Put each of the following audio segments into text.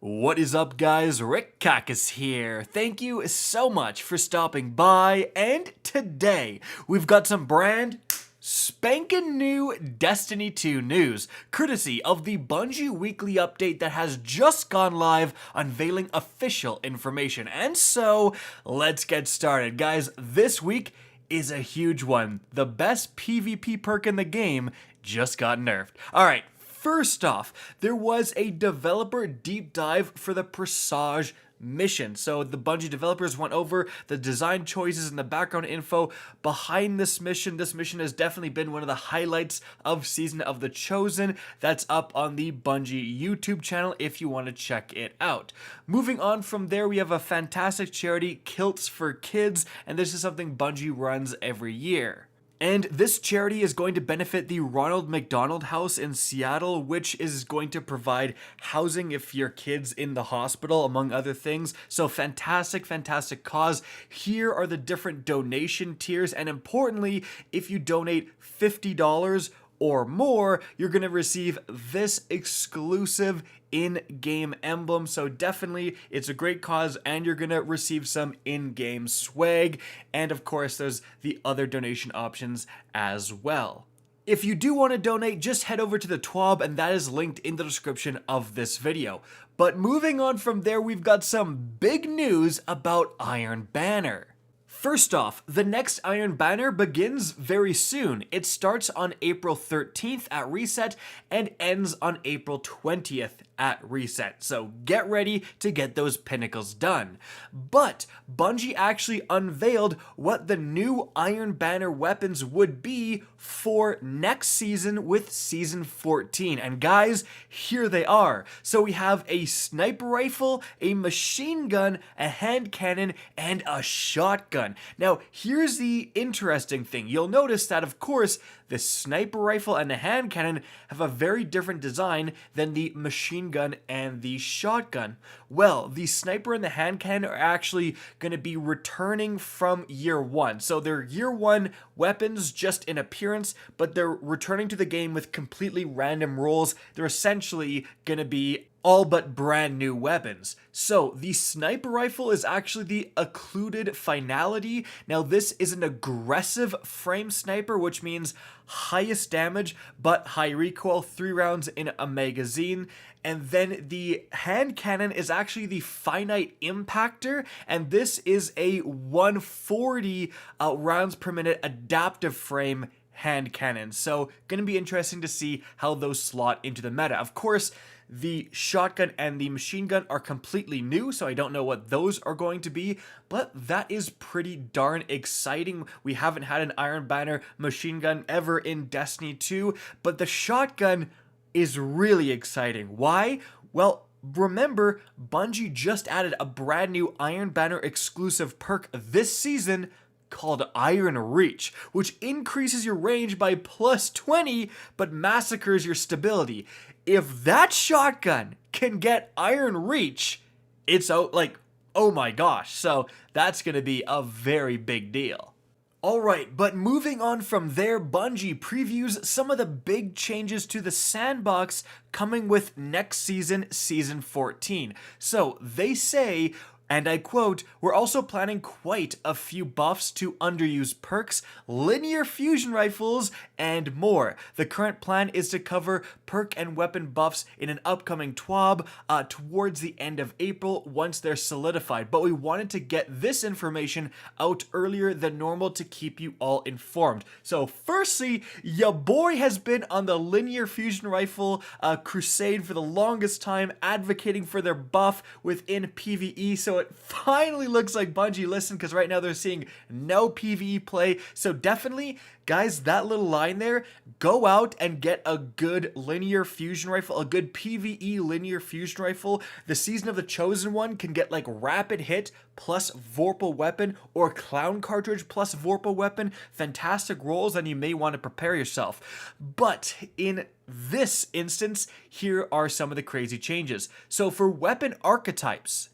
What is up, guys? Rick Cacus here. Thank you so much for stopping by, and today we've got some brand spankin' new Destiny 2 news, courtesy of the Bungie weekly update that has just gone live, unveiling official information. And so, let's get started. Guys, this week is a huge one. The best PvP perk in the game just got nerfed. Alright. First off, there was a developer deep dive for the Presage mission. So the Bungie developers went over the design choices and the background info behind this mission. This mission has definitely been one of the highlights of Season of the Chosen. That's up on the Bungie YouTube channel if you want to check it out. Moving on from there, we have a fantastic charity, Kilts for Kids, and this is something Bungie runs every year. And this charity is going to benefit the Ronald McDonald House in Seattle, which is going to provide housing if your kid's in the hospital, among other things. So fantastic, fantastic cause. Here are the different donation tiers, and importantly, if you donate $50 or more, you're going to receive this exclusive in-game emblem. So definitely it's a great cause, and you're gonna receive some in-game swag, and of course there's the other donation options as well. If you do want to donate, just head over to the TWAB, and that is linked in the description of this video. But moving on from there, we've got some big news about Iron Banner. First off, the next Iron Banner begins very soon. It starts on April 13th at reset and ends on April 20th at reset. So get ready to get those pinnacles done. But Bungie actually unveiled what the new Iron Banner weapons would be for next season with Season 14. And guys, here they are. So we have a sniper rifle, a machine gun, a hand cannon, and a shotgun. Now, here's the interesting thing. You'll notice that, of course, the sniper rifle and the hand cannon have a very different design than the machine gun and the shotgun. Well, the sniper and the hand cannon are actually going to be returning from year one. So they're year one weapons just in appearance, but they're returning to the game with completely random rolls. They're essentially going to be all but brand new weapons. So the sniper rifle is actually the occluded finality. Now this is an aggressive frame sniper, which means highest damage but high recoil, 3 rounds in a magazine. And then the hand cannon is actually the finite impactor, and this is a 140 rounds per minute adaptive frame hand cannon. So gonna be interesting to see how those slot into the meta. Of course, the shotgun and the machine gun are completely new, so I don't know what those are going to be, but that is pretty darn exciting. We haven't had an Iron Banner machine gun ever in Destiny 2, but the shotgun is really exciting. Why? Well, remember, Bungie just added a brand new Iron Banner exclusive perk this season called Iron Reach, which increases your range by plus 20, but massacres your stability. If that shotgun can get Iron Reach, it's like, oh my gosh. So that's going to be a very big deal. Alright, but moving on from there, Bungie previews some of the big changes to the Sandbox coming with next season, Season 14. So they say, and I quote, "We're also planning quite a few buffs to underused perks, linear fusion rifles, and more. The current plan is to cover perk and weapon buffs in an upcoming TWAB towards the end of April once they're solidified. But we wanted to get this information out earlier than normal to keep you all informed." So firstly, ya boy has been on the linear fusion rifle crusade for the longest time, advocating for their buff within PvE. So it finally looks like Bungie listened, because right now they're seeing no PvE play. So definitely, guys, that little line there, go out and get a good linear fusion rifle, a good PvE linear fusion rifle. The Season of the Chosen one can get like rapid hit plus Vorpal weapon, or clown cartridge plus Vorpal weapon. Fantastic rolls, and you may want to prepare yourself. But in this instance, here are some of the crazy changes. So for weapon archetypes,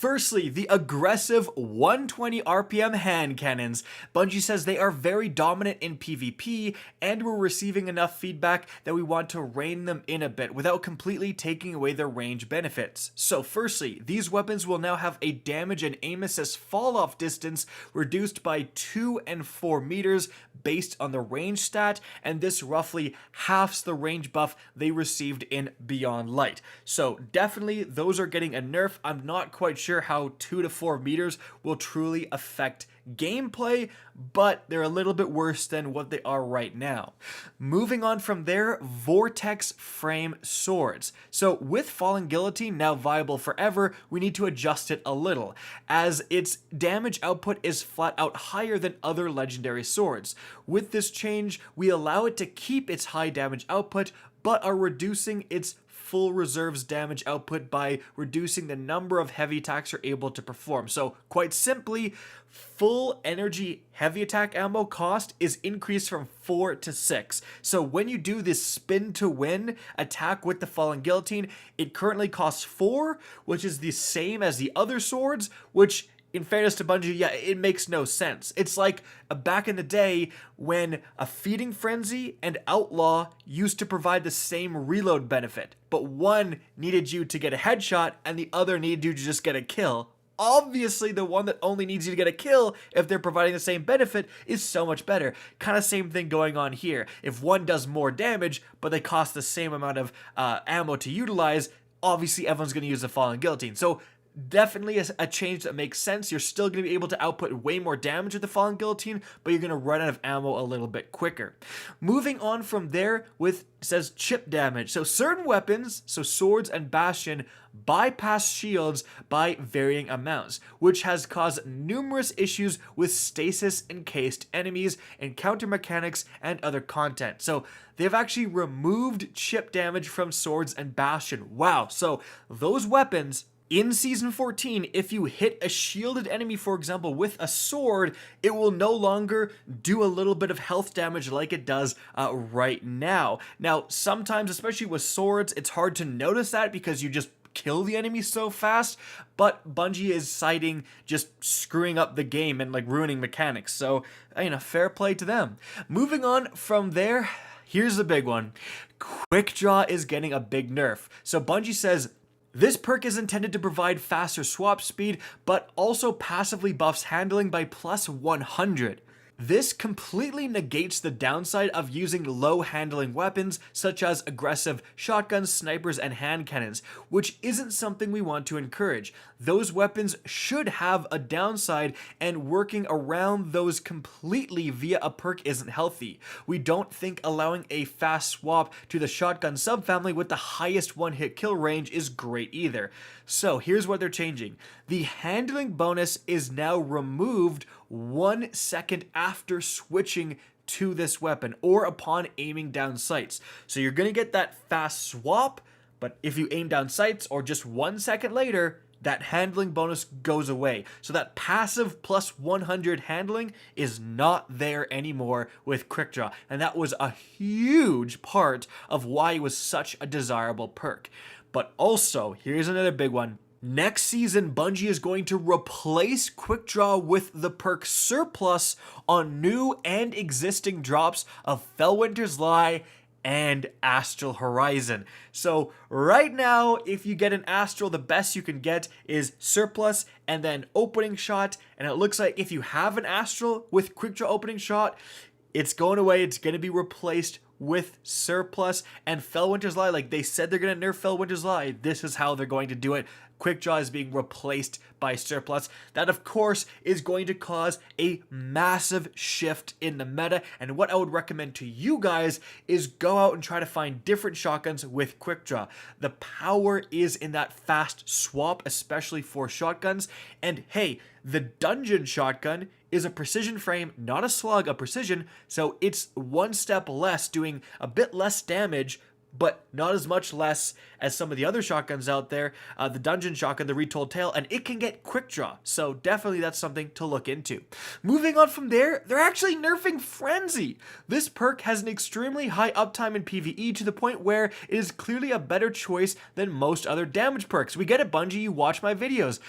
Firstly, the aggressive 120 RPM hand cannons. Bungie says they are very dominant in PvP, and we're receiving enough feedback that we want to rein them in a bit without completely taking away their range benefits. So firstly, these weapons will now have a damage and aim assist fall off distance reduced by 2 and 4 meters based on the range stat, and this roughly halves the range buff they received in Beyond Light. So definitely those are getting a nerf. I'm not quite sure how 2 to 4 meters will truly affect gameplay, but they're a little bit worse than what they are right now. Moving on from there, Vortex Frame Swords. So with Fallen Guillotine now viable forever, we need to adjust it a little, as its damage output is flat out higher than other legendary swords. With this change, we allow it to keep its high damage output, but are reducing its full reserves damage output by reducing the number of heavy attacks you're able to perform. So quite simply, full energy heavy attack ammo cost is increased from 4 to 6. So when you do this spin to win attack with the Fallen Guillotine, it currently costs 4, which is the same as the other swords, which in fairness to Bungie, yeah, it makes no sense. It's like back in the day when a Feeding Frenzy and Outlaw used to provide the same reload benefit, but one needed you to get a headshot and the other needed you to just get a kill. Obviously, the one that only needs you to get a kill, if they're providing the same benefit, is so much better. Kind of same thing going on here. If one does more damage, but they cost the same amount of ammo to utilize, obviously everyone's going to use the Fallen Guillotine. So definitely a change that makes sense. You're still going to be able to output way more damage with the Fallen Guillotine, but you're going to run out of ammo a little bit quicker. Moving on from there with, says chip damage. So certain weapons, so swords and Bastion, bypass shields by varying amounts, which has caused numerous issues with stasis encased enemies, encounter mechanics, and other content. So they've actually removed chip damage from swords and Bastion. Wow, so those weapons in Season 14, if you hit a shielded enemy, for example, with a sword, it will no longer do a little bit of health damage like it does right now. Now, sometimes, especially with swords, it's hard to notice that because you just kill the enemy so fast, but Bungie is citing just screwing up the game and like ruining mechanics. So, fair play to them. Moving on from there, here's the big one. Quickdraw is getting a big nerf. So Bungie says, this perk is intended to provide faster swap speed, but also passively buffs handling by plus 100. This completely negates the downside of using low handling weapons such as aggressive shotguns, snipers, and hand cannons, which isn't something we want to encourage. Those weapons should have a downside, and working around those completely via a perk isn't healthy. We don't think allowing a fast swap to the shotgun subfamily with the highest one-hit kill range is great either. So here's what they're changing. The handling bonus is now removed 1 second after switching to this weapon or upon aiming down sights. So you're going to get that fast swap, but if you aim down sights or just 1 second later, that handling bonus goes away. So that passive plus 100 handling is not there anymore with Quickdraw. And that was a huge part of why it was such a desirable perk. But also, here's another big one. Next season, Bungie is going to replace Quickdraw with the perk Surplus on new and existing drops of Felwinter's Lie and Astral Horizon. So right now, if you get an Astral, the best you can get is Surplus and then Opening Shot. And it looks like if you have an Astral with Quickdraw Opening Shot, it's going away. It's going to be replaced with Surplus and Felwinter's Lie. Like they said they're going to nerf Felwinter's Lie. This is how they're going to do it. Quickdraw is being replaced by Surplus. That, of course, is going to cause a massive shift in the meta. And what I would recommend to you guys is go out and try to find different shotguns with Quickdraw. The power is in that fast swap, especially for shotguns. And hey, the dungeon shotgun is a precision frame, not a slug, a precision. So it's one step less, doing a bit less damage, but not as much less as some of the other shotguns out there, the dungeon shotgun, the retold tale, and it can get Quickdraw, so definitely that's something to look into. Moving on from there, they're actually nerfing Frenzy. This perk has an extremely high uptime in PvE to the point where it is clearly a better choice than most other damage perks. We get it, Bungie, you watch my videos.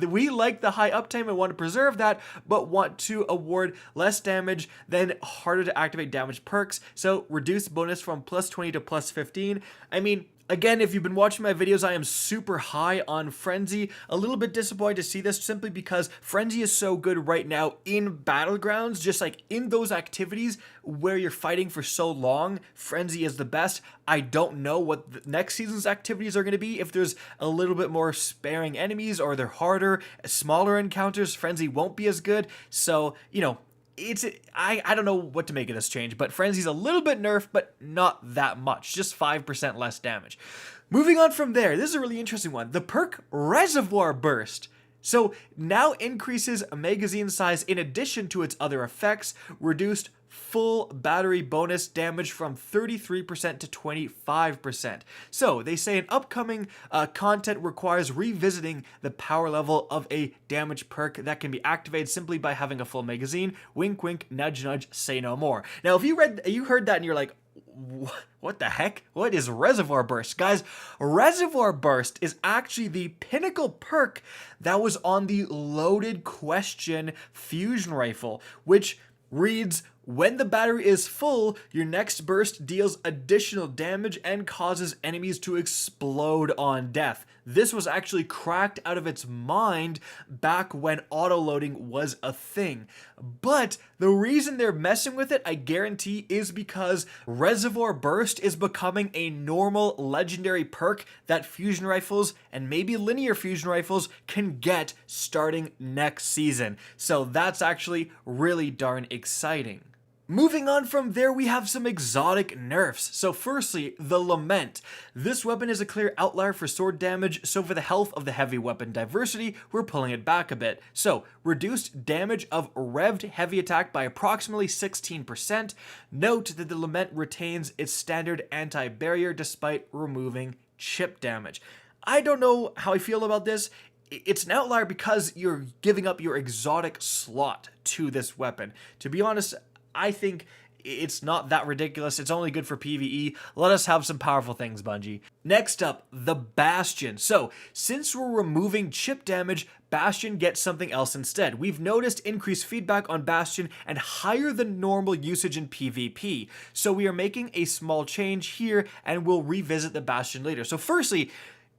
We like the high uptime and want to preserve that, but want to award less damage than harder to activate damage perks, so reduce bonus from plus 20 to plus 15. I mean, again, if you've been watching my videos, I am super high on Frenzy. A little bit disappointed to see this simply because Frenzy is so good right now in Battlegrounds, just like in those activities where you're fighting for so long, Frenzy is the best. I don't know what the next season's activities are going to be. If there's a little bit more sparing enemies or they're harder, smaller encounters, Frenzy won't be as good. So, you know, I don't know what to make of this change, but Frenzy's a little bit nerfed, but not that much, just 5% less damage. Moving on from there, this is a really interesting one. The perk Reservoir Burst. So now increases magazine size in addition to its other effects, reduced full battery bonus damage from 33% to 25%. So they say an upcoming content requires revisiting the power level of a damage perk that can be activated simply by having a full magazine. Wink, wink, nudge, nudge, say no more. Now, if you heard that and you're like, what the heck? What is Reservoir Burst? Guys, Reservoir Burst is actually the pinnacle perk that was on the loaded question fusion rifle, which reads, when the battery is full, your next burst deals additional damage and causes enemies to explode on death. This was actually cracked out of its mind back when auto-loading was a thing. But the reason they're messing with it, I guarantee, is because Reservoir Burst is becoming a normal legendary perk that fusion rifles and maybe linear fusion rifles can get starting next season. So that's actually really darn exciting. Moving on from there, we have some exotic nerfs. So firstly, the Lament. This weapon is a clear outlier for sword damage, so for the health of the heavy weapon diversity, we're pulling it back a bit. So, reduced damage of revved heavy attack by approximately 16%. Note that the Lament retains its standard anti-barrier despite removing chip damage. I don't know how I feel about this. It's an outlier because you're giving up your exotic slot to this weapon. To be honest, I think it's not that ridiculous. It's only good for PvE. Let us have some powerful things, Bungie. Next up, the Bastion. So, since we're removing chip damage, Bastion gets something else instead. We've noticed increased feedback on Bastion and higher than normal usage in PvP. So we are making a small change here and we'll revisit the Bastion later. So firstly,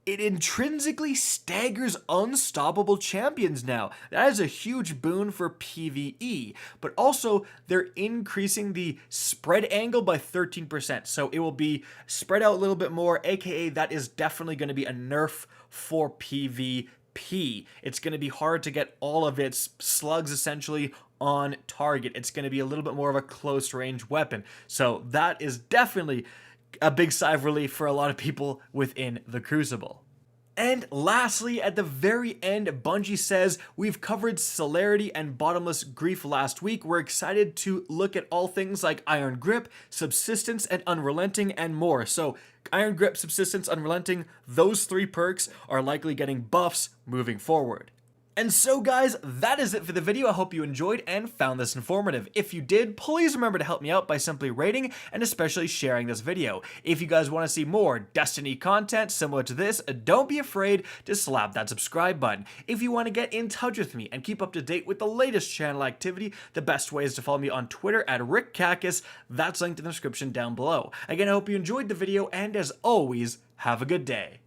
it intrinsically staggers unstoppable champions now. That is a huge boon for PvE, but also they're increasing the spread angle by 13%, so it will be spread out a little bit more, aka that is definitely going to be a nerf for PvP. It's going to be hard to get all of its slugs essentially on target. It's going to be a little bit more of a close range weapon, so that is definitely a big sigh of relief for a lot of people within the Crucible. And lastly, at the very end, Bungie says, we've covered Celerity and Bottomless Grief last week. We're excited to look at all things like Iron Grip, Subsistence, and Unrelenting, and more. So, Iron Grip, Subsistence, Unrelenting, those three perks are likely getting buffs moving forward. And so guys, that is it for the video. I hope you enjoyed and found this informative. If you did, please remember to help me out by simply rating and especially sharing this video. If you guys want to see more Destiny content similar to this, don't be afraid to slap that subscribe button. If you want to get in touch with me and keep up to date with the latest channel activity, the best way is to follow me on Twitter at RickCacus. That's linked in the description down below. Again, I hope you enjoyed the video and as always, have a good day.